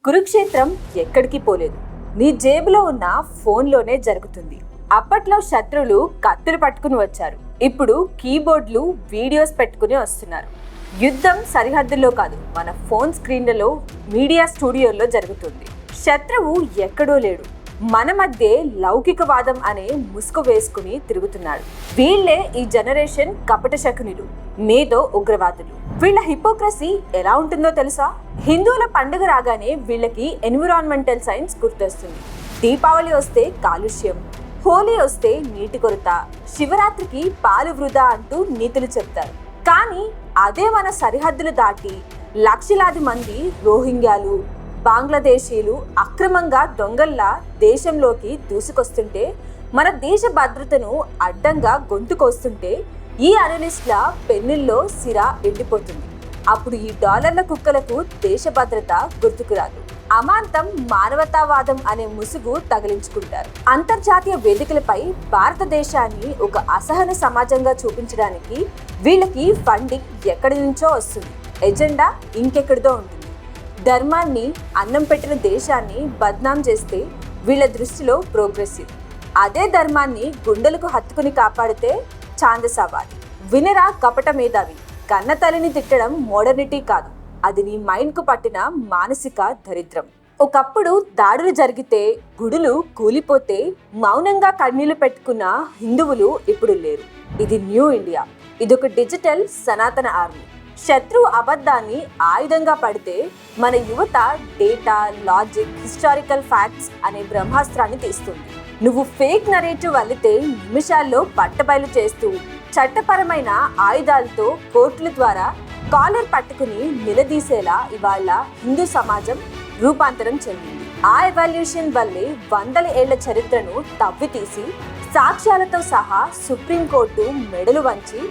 కురుక్షేత్రం ఎక్కడికి పోలేదు, నీ జేబులో ఉన్న ఫోన్లోనే జరుగుతుంది. అప్పట్లో శత్రులు కత్తులు పట్టుకుని వచ్చారు, ఇప్పుడు కీబోర్డ్లు వీడియోస్ పెట్టుకుని వస్తున్నారు. యుద్ధం సరిహద్దుల్లో కాదు, మన ఫోన్ స్క్రీన్లలో, మీడియా స్టూడియోల్లో జరుగుతుంది. శత్రువు ఎక్కడో లేడు, మన మధ్య లౌకికవాదం అనే ముసుగు వేసుకుని తిరుగుతున్నాడు. వీళ్లే ఈ జనరేషన్ కపట శకునులు, మేధో ఉగ్రవాదులు. వీళ్ళ హిపోక్రసీ ఎలా ఉంటుందో తెలుసా? హిందువుల పండుగ రాగానే వీళ్ళకి ఎన్విరాన్మెంటల్ సైన్స్ గుర్తొస్తుంది. దీపావళి వస్తే కాలుష్యం, హోలీ వస్తే నీటి కొరత, శివరాత్రికి పాలు వృధా అంటూ నీతులు చెప్తారు. కానీ అదే మన సరిహద్దులు దాటి లక్షలాది మంది రోహింగ్యాలు, బంగ్లాదేశీలు అక్రమంగా దొంగల్లా దేశంలోకి దూసుకొస్తుంటే, మన దేశ భద్రతను అడ్డంగా గొంతుకొస్తుంటే ఈ అనలిస్ట్ల పెన్నుల్లో సిరా ఎండిపోతుంది. అప్పుడు ఈ డాలర్ల కుక్కలకు దేశ భద్రత గుర్తుకురాదు. అమాంతం మానవతావాదం అనే ముసుగు తగిలించుకుంటారు. అంతర్జాతీయ వేదికలపై భారతదేశాన్ని ఒక అసహన సమాజంగా చూపించడానికి వీళ్ళకి ఫండింగ్ ఎక్కడి నుంచో వస్తుంది, ఎజెండా ఇంకెక్కడిదో ఉంటుంది. ధర్మాన్ని అన్నం పెట్టిన దేశాన్ని బద్నాం చేస్తే వీళ్ళ దృష్టిలో ప్రోగ్రెసివ్, అదే ధర్మాన్ని గుండెలకు హత్తుకుని కాపాడితే ఛాందసావాది. వినరా కపట మేధావి, కన్న తల్లిని తిట్టడం మోడర్నిటీ కాదు, అది నీ మైండ్కు పట్టిన మానసిక దరిద్రం. ఒకప్పుడు దాడులు జరిగితే, గుడులు కూలిపోతే మౌనంగా కన్నీళ్లు పెట్టుకున్న హిందువులు ఇప్పుడు లేరు. ఇది న్యూ ఇండియా, ఇదొక డిజిటల్ సనాతన ఆర్మీ. శత్రువు అబద్ధాన్ని ఆయుధంగా పడితే మన యువత డేటా, లాజిక్, హిస్టారికల్ ఫ్యాక్ట్స్ అనే బ్రహ్మాస్త్రాన్ని తీస్తుంది. నువ్వు ఫేక్ నరేటివ్ అల్లితే నిమిషాల్లో బట్టబయలు చేస్తూ చట్టపరమైన ఆయుధాలతో కోర్టుల ద్వారా కాలర్ పట్టుకుని నిలదీసేలా ఇవాళ హిందూ సమాజం రూపాంతరం చెందింది. ఆ ఎవాల్యూషన్ వల్లే వందల ఏళ్ల చరిత్రను తవ్వి తీసి సాక్ష్యాలతో సహా సుప్రీంకోర్టు మెడలు వంచి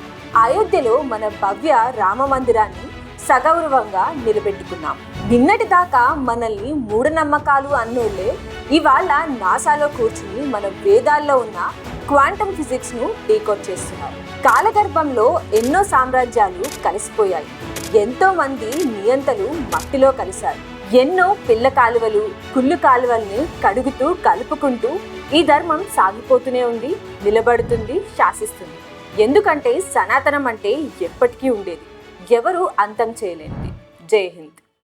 అయోధ్యలో మన భవ్య రామ మందిరాన్ని సగౌరవంగా నిలబెట్టుకున్నాం. నిన్నటి దాకా మనల్ని మూఢనమ్మకాలు అన్నోళ్లే ఇవాళ నాసాలో కూర్చుని మన వేదాల్లో ఉన్న క్వాంటమ్ ఫిజిక్స్ ను డీకోడ్ చేస్తున్నారు. కాలగర్భంలో ఎన్నో సామ్రాజ్యాలు కలిసిపోయాయి, ఎంతో మంది నియంతలు మట్టిలో కలిశారు. ఎన్నో పిల్ల కాలువలు, కుళ్ళు కాలువల్ని కడుగుతూ కలుపుకుంటూ ఈ ధర్మం సాగిపోతూనే ఉంది, నిలబడుతుంది, శాసిస్తుంది. ఎందుకంటే సనాతనం అంటే ఎప్పటికీ ఉండేది, ఎవరు అంతం చేయలేనిది. జై హింద్.